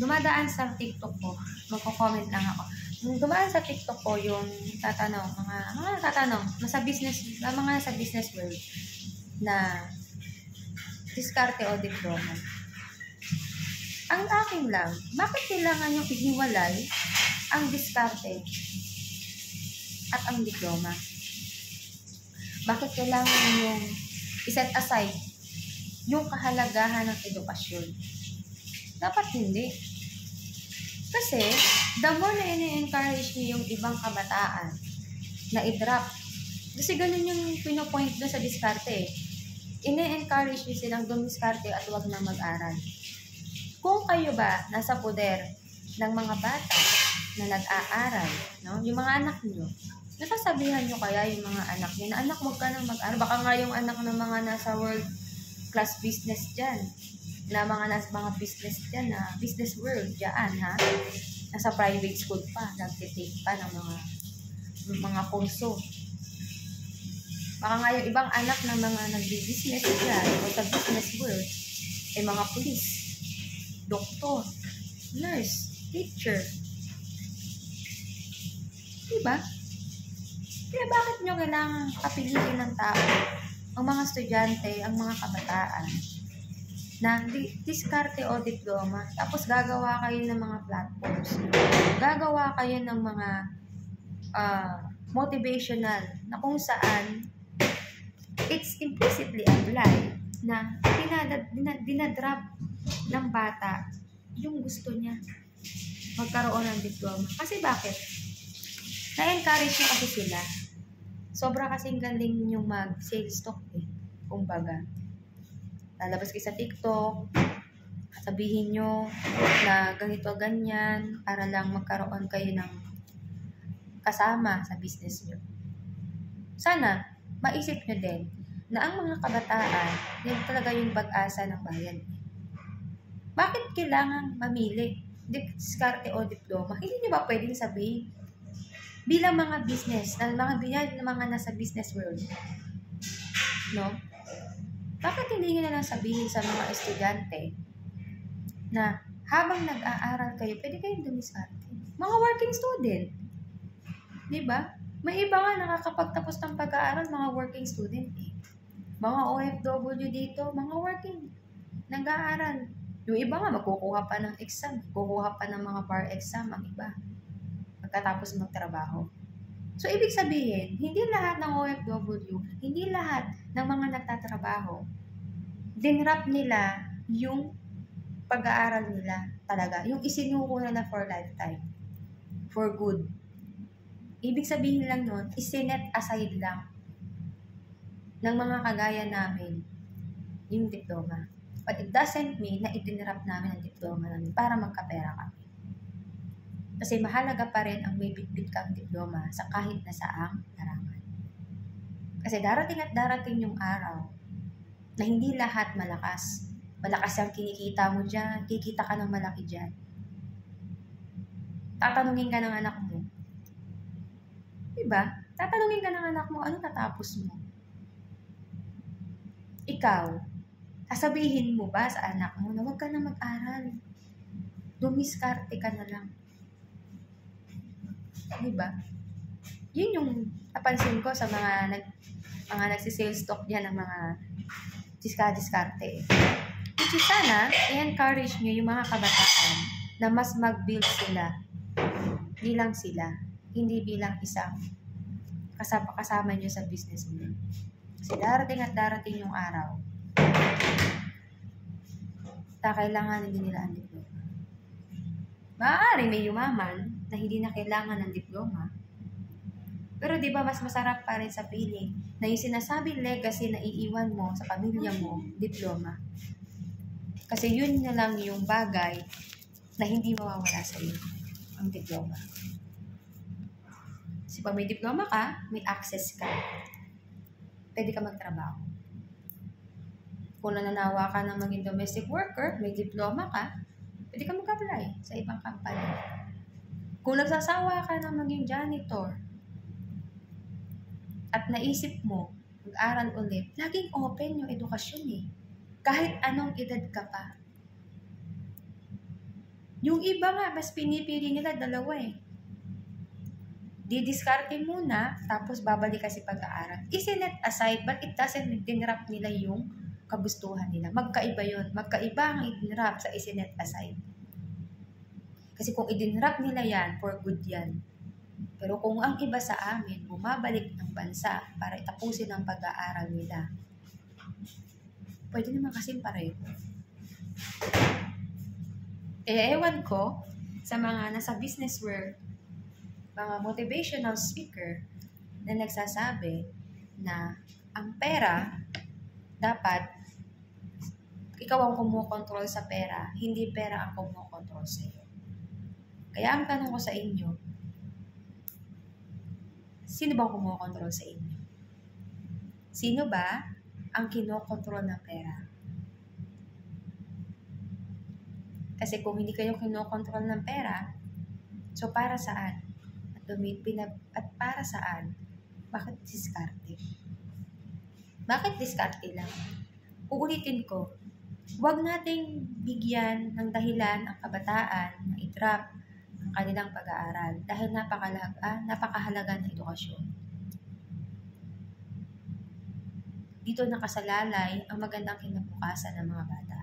dumadaan sa TikTok ko, magko-comment lang ako. Nung dumaan sa TikTok ko yung tatanong, mga tatanong, nasa business world na diskarte o diploma. Ang akin lang, bakit kailangan yung ihiwalay ang diskarte at ang diploma? Bakit kailangan yung iset aside yung kahalagahan ng edukasyon? Dapat hindi. Kasi, the more na ini-encourage niyo yung ibang kabataan na i-drop, kasi ganun yung pinopoint doon sa diskarte eh. Ini-encourage niyo silang dumiskarte at huwag na mag-aral. Kung kayo ba nasa poder ng mga bata na nag-aaral, no? Yung mga anak niyo, nasasabihan nyo kaya yung mga anak niyo na anak, huwag ka nang mag-aral. Baka nga yung anak ng mga nasa world class business dyan, na mga business dyan, na business world dyan, ha? Nasa private school pa, nag-take pa ng mga kurso. Baka nga yung ibang anak ng mga nag-business dyan, o sa business world, ay mga police, doktor, nurse, teacher. Diba? Kaya bakit nyo kailangan kapiliin ng tao, ang mga estudyante, ang mga kabataan, na diskarte o diploma, tapos gagawa kayo ng mga platforms, gagawa kayo ng mga motivational na kung saan it's implicitly applied na dinadrop ng bata yung gusto niya magkaroon ng diploma. Kasi bakit? Na-encourage niya kasi sila. Sobra kasing galing yung mag-sales talk eh. Kumbaga, lalabas kayo sa TikTok, sabihin nyo na ganito ganyan para lang magkaroon kayo ng kasama sa business nyo. Sana, maisip nyo din na ang mga kabataan, yan talaga yung pag-asa ng bayan. Bakit kailangan mamili? Diskarte o diploma? Hindi nyo ba pwedeng sabihin? Bilang mga business, mga nasa business world, no? Bakit hindi nyo na lang sabihin sa mga estudyante na habang nag-aaral kayo, pwede kayong dumiskarte? Mga working student. Diba? May iba nga nakakapagtapos ng pag-aaral, mga working student eh. Mga OFW dito, mga working, nag-aaral. Yung iba nga, magkukuha pa ng exam, kukuha pa ng mga bar exam, ang iba. Pagkatapos magtrabaho. So, ibig sabihin, hindi lahat ng OFW, hindi lahat ng mga nagtatrabaho, dinrap nila yung pag-aaral nila talaga. Yung isinuko na for lifetime. For good. Ibig sabihin lang nun, isinet aside lang ng mga kagaya namin yung diploma. But it doesn't mean na idinrap namin ang diploma namin para magkapera kami. Kasi mahalaga pa rin ang may bitbit kang diploma sa kahit na saang larangan. Kasi darating at darating yung araw na hindi lahat malakas. Malakas ang kinikita mo dyan, kikita ka ng malaki dyan. Tatanungin ka ng anak mo. Diba? Tatanungin ka ng anak mo, ano natapos mo? Ikaw, sasabihin mo ba sa anak mo na huwag ka na mag-aral? Dumiskarte ka na lang. Diba? Yun yung napansin ko sa mga nagsisales talk diyan ng mga diskarte. Which is sana, i-encourage nyo yung mga kabataan na mas mag-build sila bilang sila, hindi bilang isang kasama nyo sa business mo. Kasi darating at darating yung araw na kailangan hindi nila ang diploma. Maaari may yumaman na hindi na kailangan ng diploma. Pero di ba mas masarap pa rin sa feeling na yung sinasabing legacy na iiwan mo sa pamilya mo, diploma. Kasi yun na lang yung bagay na hindi mawawala sa iyo, ang diploma. Kasi pag may diploma ka, may access ka. Pwede ka magtrabaho. Kung nananawa ka ng maging domestic worker, may diploma ka, pwede ka mag-apply sa ibang company. Kung nagsasawa ka ng maging janitor at naisip mo mag-aral ulit, laging open yung edukasyon eh. Kahit anong edad ka pa. Yung iba nga, mas pinipili nila dalawa eh. Didiskarte muna, tapos babalik kasi pag-aaral. Isinet aside, but it doesn't dinrap nila yung kagustuhan nila. Magkaiba yun. Magkaiba ang idinrap sa isinet aside. Kasi kung idinrap nila yan, for good yan. Pero kung ang iba sa amin, bumabalik ng bansa para itapusin ang pag-aaral nila, pwede naman kasing pareho. Ewan ko sa mga nasa business world, mga motivational speaker na nagsasabi na ang pera dapat ikaw ang kumukontrol sa pera, hindi pera ang kumukontrol sa iyo. Kaya ang tanong ko sa inyo, sino ba ang kumukontrol sa inyo? Sino ba ang kinokontrol ng pera? Kasi kung hindi kayo kinokontrol ng pera, so para saan? At para saan? Bakit diskarte? Bakit diskarte lang? Uulitin ko, huwag nating bigyan ng dahilan ang kabataan na i-drop ang kanilang pag-aaral dahil napakahalaga ng edukasyon. Dito nakasalalay ang magandang kinabukasan ng mga bata.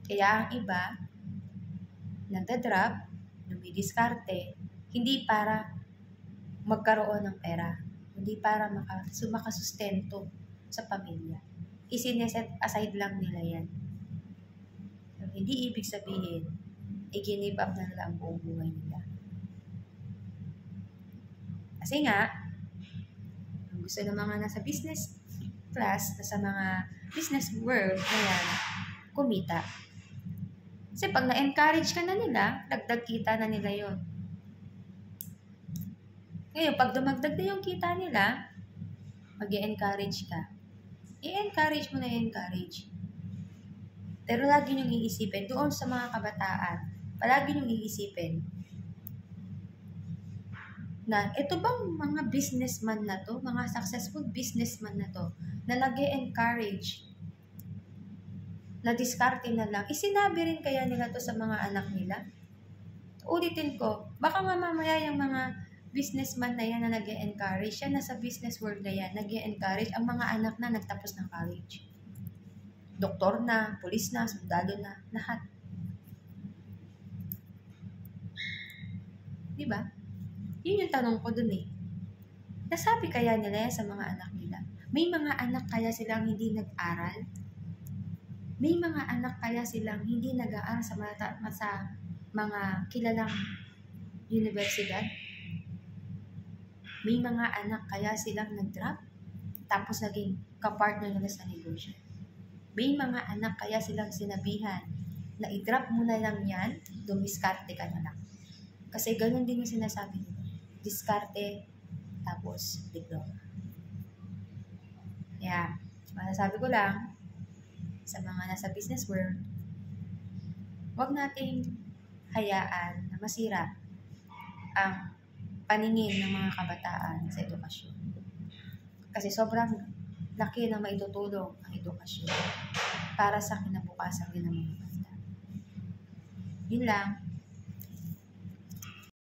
Kaya ang iba, nagda-drop, dumidiskarte, hindi para magkaroon ng pera, hindi para makasustento sa pamilya. Isineset aside lang nila yan. So, hindi ibig sabihin, i-give up na nila ang buong buhay nila. Kasi nga, ang gusto ng mga nasa business class, nasa mga business world, ayan, kumita. Kasi pag na-encourage ka na nila, dagdag kita na nila yon. Ngayon, pag dumagdag na yung kita nila, mag-i-encourage ka. I-encourage mo na i-encourage. Pero lagi niyong iisipin, doon sa mga kabataan, palagi niyong iisipin na ito bang mga businessman na to, mga successful businessman na to, na nag-i-encourage na diskarte na lang, isinabi rin kaya nila to sa mga anak nila? Ulitin ko, baka mamaya yung mga businessman na yan na nag-e-encourage, yan nasa business world na yan, nag-e-encourage ang mga anak na nagtapos ng college. Doktor na, pulis na, sundalo na, lahat. Diba? Yun yung tanong ko dun eh. Nasabi kaya nila yan sa mga anak nila? May mga anak kaya silang hindi nag-aral? May mga anak kaya silang hindi nag-aaral sa mga kilalang universidad? May mga anak kaya silang nag-drop tapos naging kapartner nila sa negosyo? May mga anak kaya silang sinabihan na i-drop mo na lang yan, dumiskarte ka na lang. Kasi ganun din yung sinasabi nila. Diskarte, tapos diploma. Kaya, masasabi ko lang, sa mga nasa business world, huwag nating hayaan na masira ang paningin ng mga kabataan sa edukasyon. Kasi sobrang laki na maitutulong ang edukasyon para sa kinabukasan din ng mga bata. Yun lang.